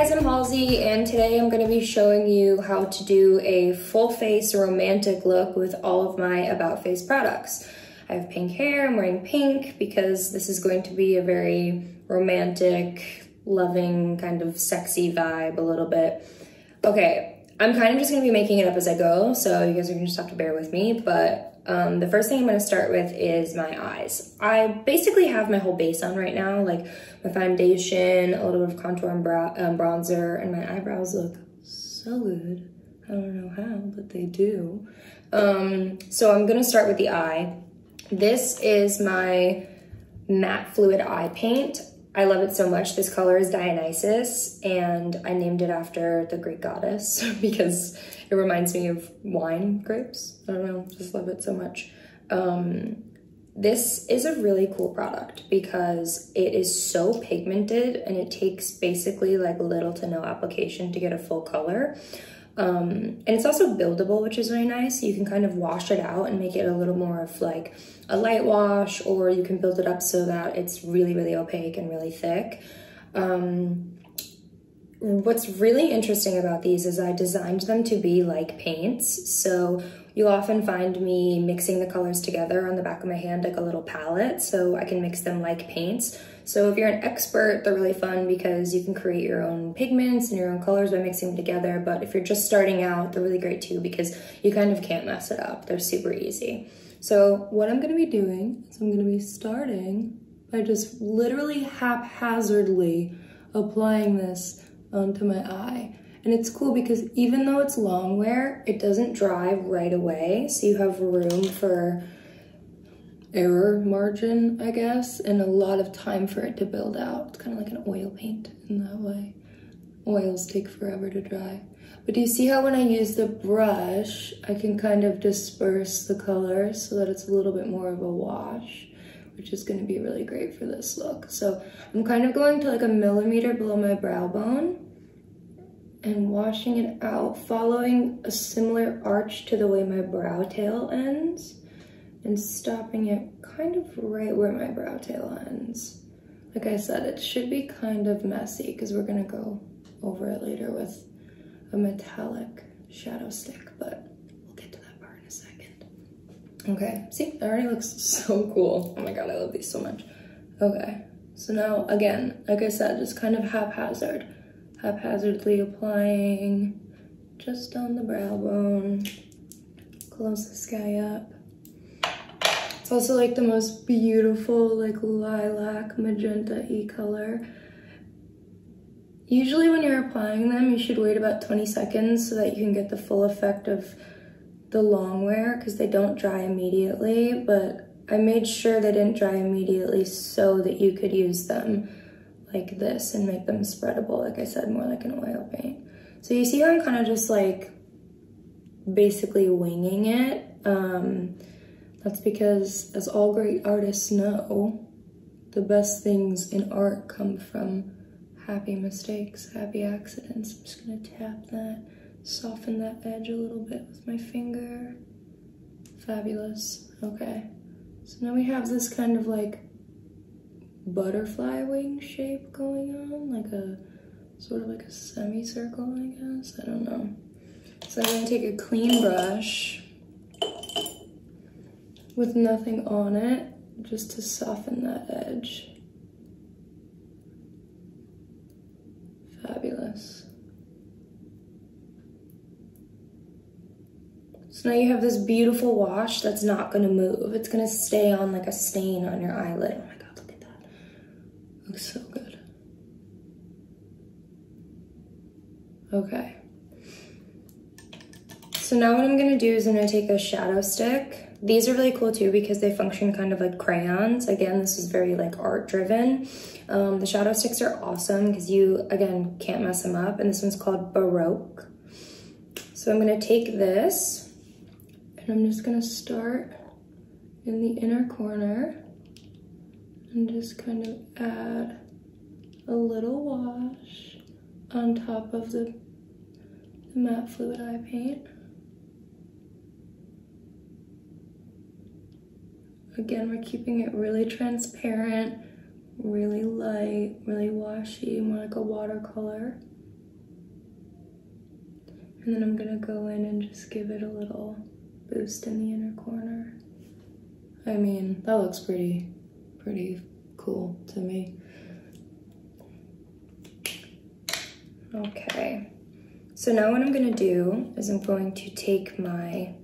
guys, I'm Halsey, and today I'm going to be showing you how to do a full face romantic look with all of my About Face products. I have pink hair, I'm wearing pink because this is going to be a very romantic, loving, kind of sexy vibe a little bit. Okay, I'm kind of just going to be making it up as I go, so you guys are going to just have to bear with me, but the first thing I'm going to start with is my eyes. I basically have my whole base on right now, like my foundation, a little bit of contour and bronzer, and my eyebrows look so good. I don't know how, but they do. So I'm going to start with the eye. This is my matte fluid eye paint. I love it so much. This color is Dionysus, and I named it after the Greek goddess because it reminds me of wine grapes. I don't know, just love it so much. This is a really cool product because it is so pigmented and it takes basically like little to no application to get a full color. And it's also buildable, which is really nice. You can kind of wash it out and make it a little more of like a light wash, or you can build it up so that it's really, really opaque and really thick. What's really interesting about these is I designed them to be like paints. So you'll often find me mixing the colors together on the back of my hand like a little palette, so I can mix them like paints. So if you're an expert, they're really fun because you can create your own pigments and your own colors by mixing them together. But if you're just starting out, they're really great too because you kind of can't mess it up. They're super easy. So what I'm gonna be doing is I'm gonna be starting by just literally haphazardly applying this onto my eye. And it's cool because even though it's long wear, it doesn't dry right away. So you have room for error margin, I guess, and a lot of time for it to build out. It's kind of like an oil paint in that way. Oils take forever to dry. But do you see how when I use the brush, I can kind of disperse the color so that it's a little bit more of a wash, which is going to be really great for this look. So I'm kind of going to like a millimeter below my brow bone and washing it out, following a similar arch to the way my brow tail ends, and stopping it kind of right where my brow tail ends. Like I said, it should be kind of messy because we're gonna go over it later with a metallic shadow stick, but we'll get to that part in a second. Okay, see, that already looks so cool. Oh my God, I love these so much. Okay, so now again, like I said, just kind of haphazardly applying just on the brow bone. Close this guy up. It's also like the most beautiful like lilac magenta-y color. Usually when you're applying them, you should wait about 20 seconds so that you can get the full effect of the long wear because they don't dry immediately, but I made sure they didn't dry immediately so that you could use them like this and make them spreadable, like I said, more like an oil paint. So you see how I'm kind of just like basically winging it? That's because, as all great artists know, the best things in art come from happy mistakes, happy accidents. I'm just gonna tap that, soften that edge a little bit with my finger. Fabulous, okay. So now we have this kind of like butterfly wing shape going on, like a sort of like a semicircle, I guess. I don't know. So I'm gonna take a clean brush with nothing on it just to soften that edge. Fabulous. So now you have this beautiful wash that's not gonna move. It's gonna stay on like a stain on your eyelid. Oh my God, look at that. Looks so good. Okay. So now what I'm gonna do is I'm gonna take a shadow stick. These are really cool too because they function kind of like crayons. Again, this is very like art driven. The shadow sticks are awesome because you, again, can't mess them up. And this one's called Baroque. So I'm gonna take this and I'm just gonna start in the inner corner and just kind of add a little wash on top of the matte fluid eye paint. Again, we're keeping it really transparent, really light, really washy, more like a watercolor. And then I'm gonna go in and just give it a little boost in the inner corner. I mean, that looks pretty cool to me. Okay, so now what I'm gonna do is I'm going to take my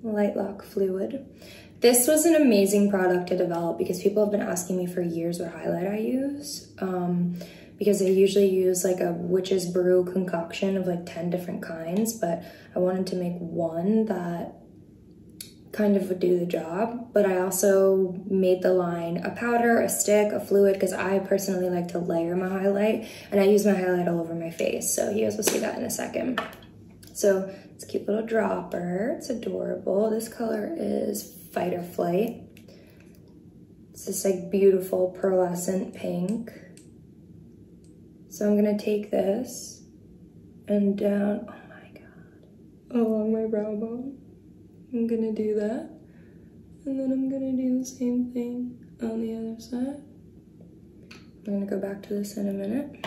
Light Lock fluid. This was an amazing product to develop because people have been asking me for years what highlight I use. Because I usually use like a witch's brew concoction of like 10 different kinds, but I wanted to make one that kind of would do the job. But I also made the line a powder, a stick, a fluid, because I personally like to layer my highlight, and I use my highlight all over my face. So you guys will see that in a second. So it's a cute little dropper. It's adorable. This color is Fight or Flight. It's this like beautiful pearlescent pink. So I'm gonna take this and down, oh my God, along my brow bone. I'm gonna do that. And then I'm gonna do the same thing on the other side. I'm gonna go back to this in a minute.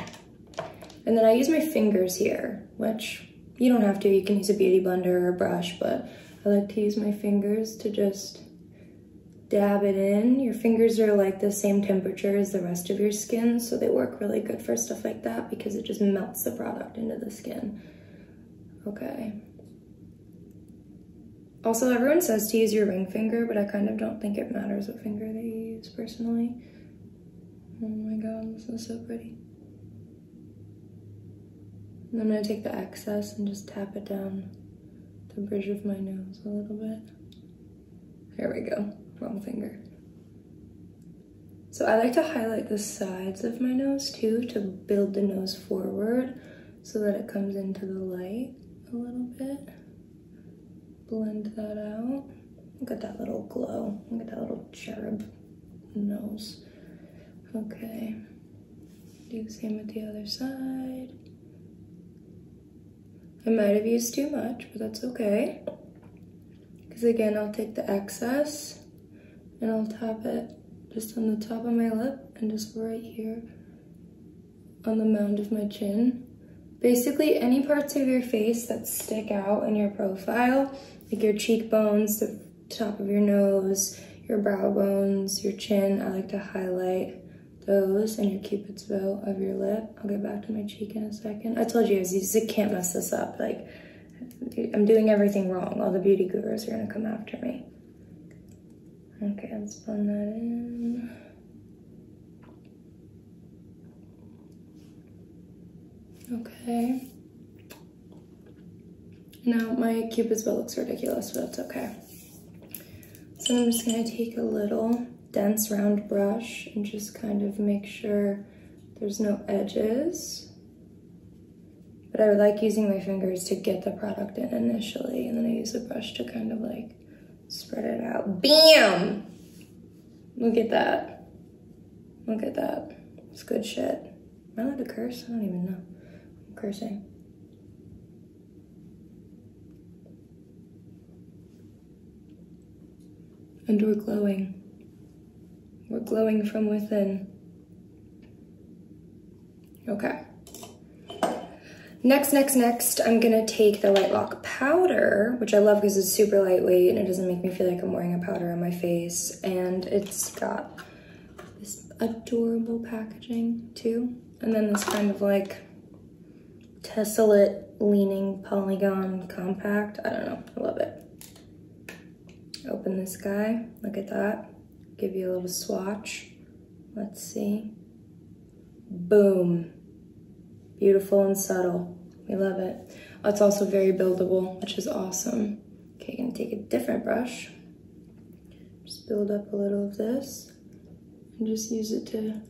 And then I use my fingers here, which you don't have to, you can use a beauty blender or a brush, but I like to use my fingers to just dab it in. Your fingers are like the same temperature as the rest of your skin, so they work really good for stuff like that because it just melts the product into the skin. Okay. Also, everyone says to use your ring finger, but I kind of don't think it matters what finger they use personally. Oh my God, this is so pretty. And I'm gonna take the excess and just tap it down the bridge of my nose a little bit. There we go. Wrong finger. So I like to highlight the sides of my nose too to build the nose forward so that it comes into the light a little bit. Blend that out. Look at that little glow. Look at that little cherub nose. Okay. Do the same with the other side. I might have used too much, but that's okay. Because again, I'll take the excess and I'll tap it just on the top of my lip and just right here on the mound of my chin. Basically, any parts of your face that stick out in your profile, like your cheekbones, the top of your nose, your brow bones, your chin, I like to highlight those, and your cupid's bow of your lip. I'll get back to my cheek in a second. I told you guys, you can't mess this up. Like, I'm doing everything wrong. All the beauty gurus are gonna come after me. Okay, let's blend that in. Okay. Now my cupid's bow looks ridiculous, but that's okay. So I'm just gonna take a little dense round brush and just kind of make sure there's no edges. But I would like using my fingers to get the product in initially, and then I use a brush to kind of like spread it out. Bam! Look at that. Look at that. It's good shit. Am I allowed to curse? I don't even know. I'm cursing. And we're glowing. We're glowing from within. Okay. Next, I'm gonna take the Light Lock powder, which I love because it's super lightweight and it doesn't make me feel like I'm wearing a powder on my face. And it's got this adorable packaging too. And then this kind of like tessellate leaning polygon compact. I don't know, I love it. Open this guy, look at that. Give you a little swatch. Let's see. Boom. Beautiful and subtle. We love it. It's also very buildable, which is awesome. Okay, gonna take a different brush. Just build up a little of this and just use it to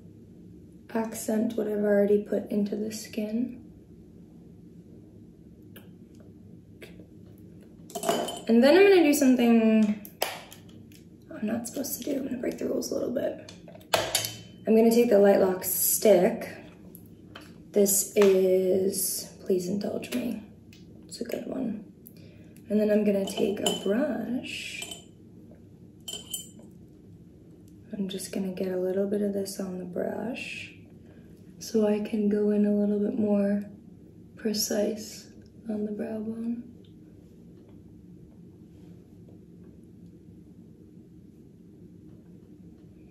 accent what I've already put into the skin. And then I'm gonna do something I'm not supposed to do. I'm gonna break the rules a little bit. I'm gonna take the Light Lock stick. This is Please Indulge Me. It's a good one. And then I'm gonna take a brush. I'm just gonna get a little bit of this on the brush so I can go in a little bit more precise on the brow bone.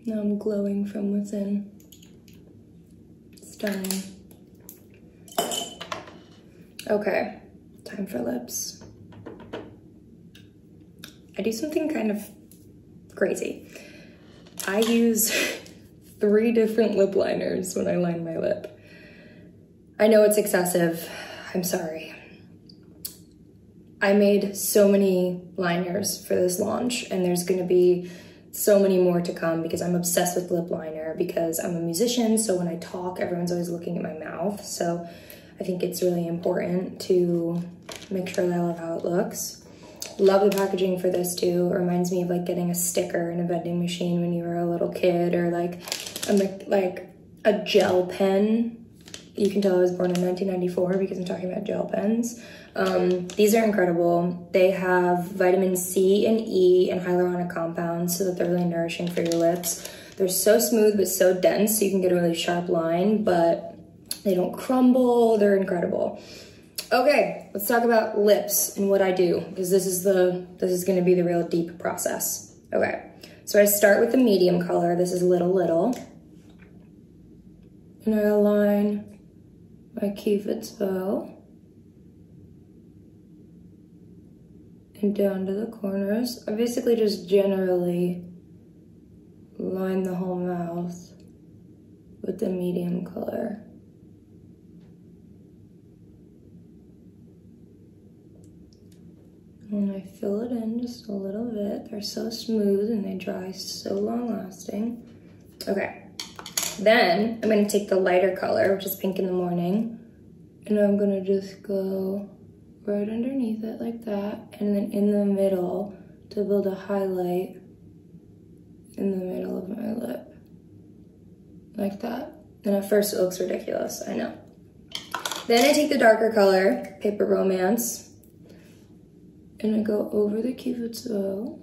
Now I'm glowing from within. Stunning. Okay, time for lips. I do something kind of crazy. I use 3 different lip liners when I line my lip. I know it's excessive, I'm sorry. I made so many liners for this launch, and there's gonna be so many more to come because I'm obsessed with lip liner because I'm a musician, so when I talk, everyone's always looking at my mouth. So I think it's really important to make sure that I love how it looks. Love the packaging for this too. It reminds me of like getting a sticker in a vending machine when you were a little kid, or like a gel pen. You can tell I was born in 1994 because I'm talking about gel pens. These are incredible. They have vitamin C and E and hyaluronic compounds so that they're really nourishing for your lips. They're so smooth but so dense so you can get a really sharp line, but they don't crumble. They're incredible. Okay, let's talk about lips and what I do, because this is gonna be the real deep process. Okay, so I start with the medium color. This is Little Little. And I align my cupid's bow and down to the corners. I basically just generally line the whole mouth with the medium color. And I fill it in just a little bit. They're so smooth and they dry so long lasting. Okay, then I'm gonna take the lighter color, which is Pink in the Morning, and I'm gonna just go right underneath it like that, and then in the middle to build a highlight in the middle of my lip, like that. And at first it looks ridiculous, I know. Then I take the darker color, Paper Romance, and I go over the cupid's bow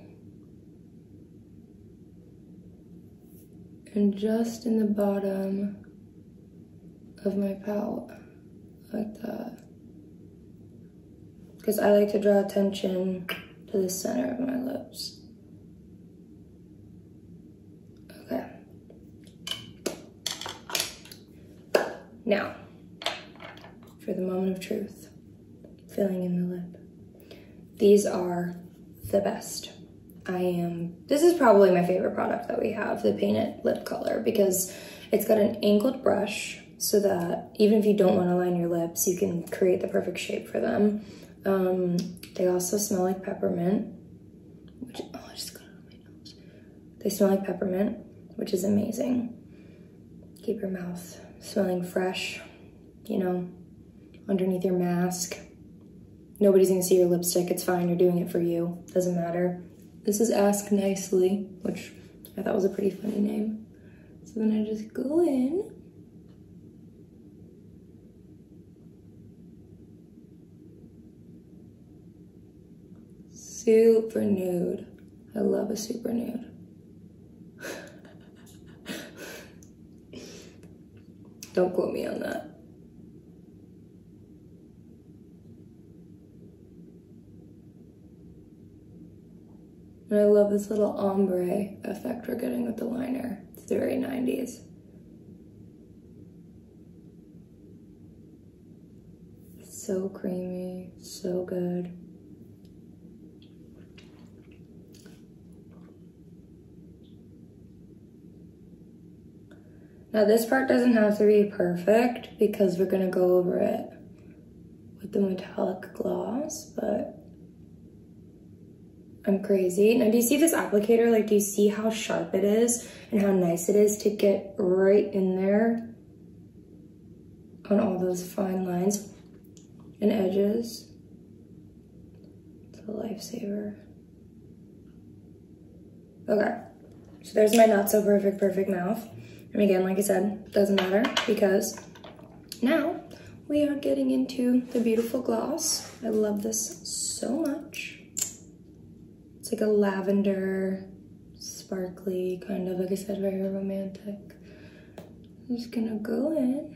and just in the bottom of my palette, like that. Because I like to draw attention to the center of my lips. Okay. Now, for the moment of truth, filling in the lip. These are the best. This is probably my favorite product that we have, the Paint It Lip Color, because it's got an angled brush so that even if you don't want to line your lips, you can create the perfect shape for them. They also smell like peppermint, which, oh, I just got it on my nose. They smell like peppermint, which is amazing. Keep your mouth smelling fresh, you know, underneath your mask. Nobody's gonna see your lipstick, it's fine, you're doing it for you, doesn't matter. This is Ask Nicely, which I thought was a pretty funny name. So then I just go in. Super nude. I love a super nude. Don't quote me on that. And I love this little ombre effect we're getting with the liner. It's very 90s. So creamy, so good. Now this part doesn't have to be perfect because we're gonna go over it with the metallic gloss, but I'm crazy. Now, do you see this applicator? Like, do you see how sharp it is and how nice it is to get right in there on all those fine lines and edges? It's a lifesaver. Okay, so there's my not so perfect mouth. And again, like I said, doesn't matter because now we are getting into the beautiful gloss. I love this so much. It's like a lavender, sparkly, kind of, like I said, very romantic. I'm just gonna go in.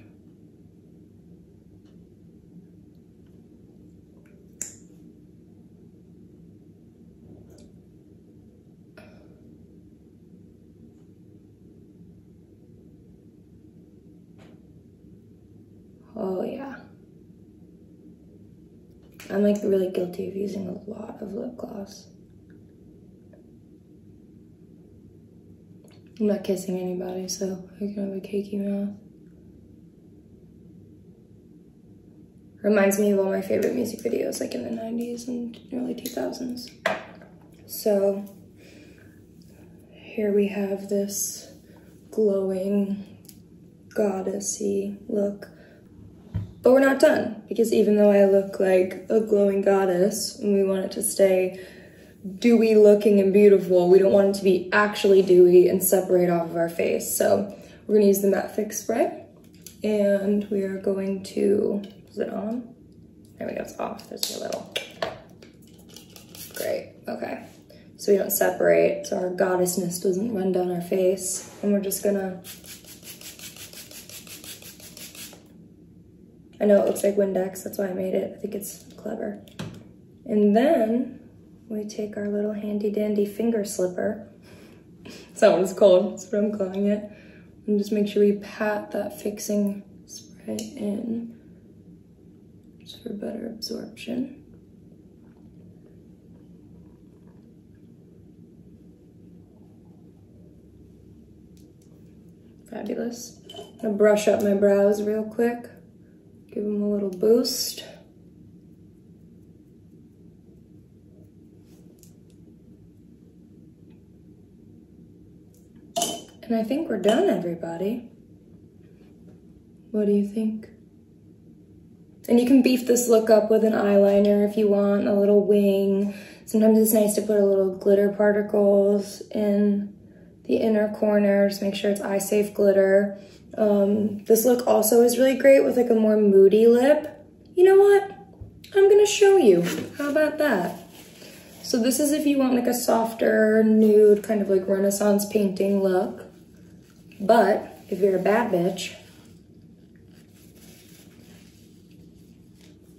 I'm like really guilty of using a lot of lip gloss. I'm not kissing anybody, so I can have a cakey mouth. Reminds me of all my favorite music videos, like in the 90s and early 2000s. So here we have this glowing goddessy look. But we're not done, because even though I look like a glowing goddess and we want it to stay dewy looking and beautiful, we don't want it to be actually dewy and separate off of our face. So we're gonna use the matte fix spray, and we are going to, is it on? There we go, it's off, there's a little. Great, okay. So we don't separate, so our goddessness doesn't run down our face. And we're just gonna, I know it looks like Windex, that's why I made it. I think it's clever. And then we take our little handy dandy finger slipper. That's not what it's called, that's what I'm calling it. And just make sure we pat that fixing spray in, just for better absorption. Fabulous. I'm gonna brush up my brows real quick. Give them a little boost. And I think we're done, everybody. What do you think? And you can beef this look up with an eyeliner if you want, a little wing. Sometimes it's nice to put a little glitter particles in the inner corners, make sure it's eye safe glitter. This look also is really great with like a more moody lip. You know what? I'm gonna show you. How about that? So this is if you want like a softer, nude, kind of like Renaissance painting look. But if you're a bad bitch,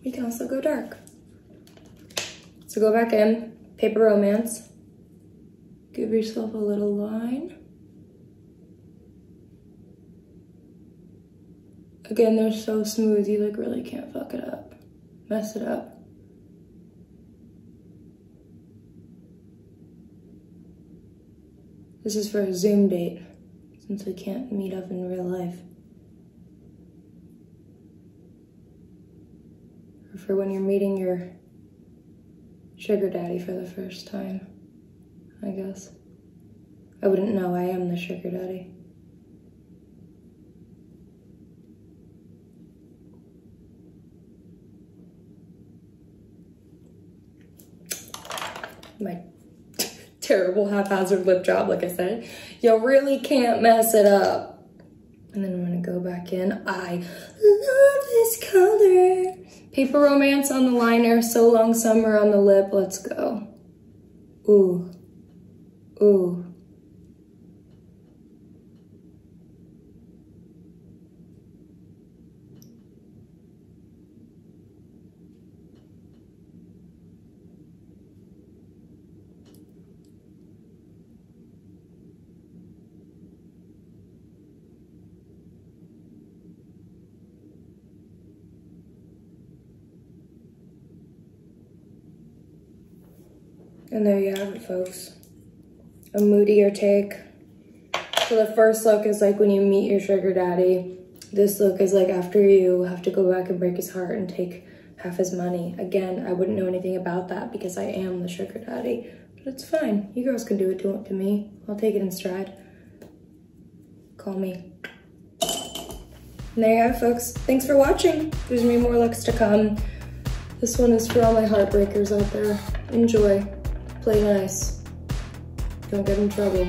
you can also go dark. So go back in, Paper Romance. Give yourself a little line. Again, they're so smooth, you like really can't fuck it up, mess it up. This is for a Zoom date, since we can't meet up in real life. Or for when you're meeting your sugar daddy for the first time, I guess. I wouldn't know, I am the sugar daddy. My terrible haphazard lip job, like I said. You really can't mess it up. And then I'm gonna go back in. I love this color. Paper Romance on the liner, So Long Summer on the lip. Let's go. Ooh. Ooh. And there you have it, folks. A moodier take. So the first look is like when you meet your sugar daddy. This look is like after you have to go back and break his heart and take half his money. Again, I wouldn't know anything about that because I am the sugar daddy. But it's fine. You girls can do it to me. I'll take it in stride. Call me. And there you have it, folks. Thanks for watching. There's many more looks to come. This one is for all my heartbreakers out there. Enjoy. Play nice. Don't get in trouble.